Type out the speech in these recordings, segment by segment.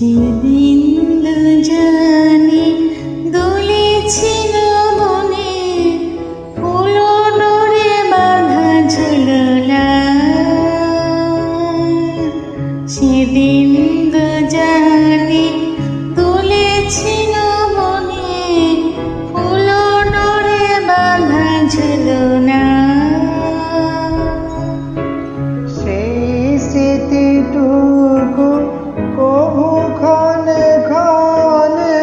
সেদিন দুজনে দুলেছিল মনে, ফুল ডোরে বাঁধা ঝুলনা। সেদিন দুজনে দুলেছিল মনে, ফুল ডোরে বাঁধা ঝুলনা। সেই স্মৃতিটুকু কবু ক্ষণে ক্ষণে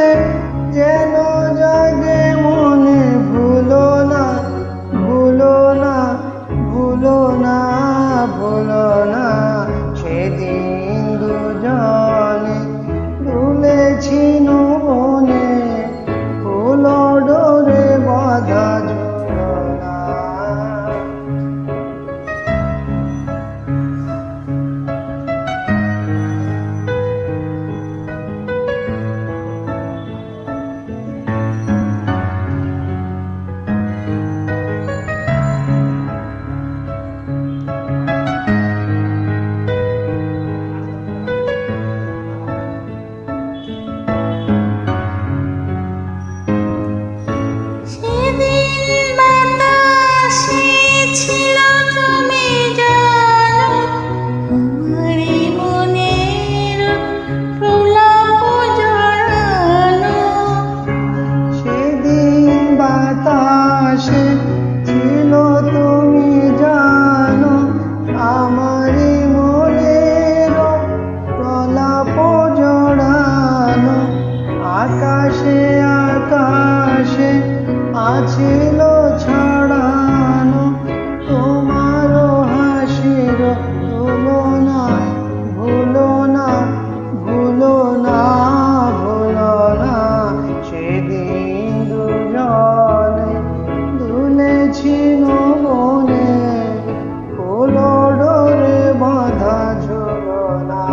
যেন জাগে মনে। ভুলো না, ভুলো না, ভুলো না, ভুলো না। সেদিন দুজনে দুলেছিল মনে, ফুল ডোরে বাঁধা ঝুলনা। ছিল তুমি জানো, আমারই মনের প্রলাপ জড়ানো। আকাশে আকাশে আছিল ছড়ানো তোমার হাসির তুলনায়। ভুলো না, ভুলো না, ভুলো না। সেদিন দুজনে দুলেছিল মনে, ফুল ডোরে বাঁধা ঝুলনা।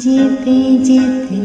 যেতে যেতে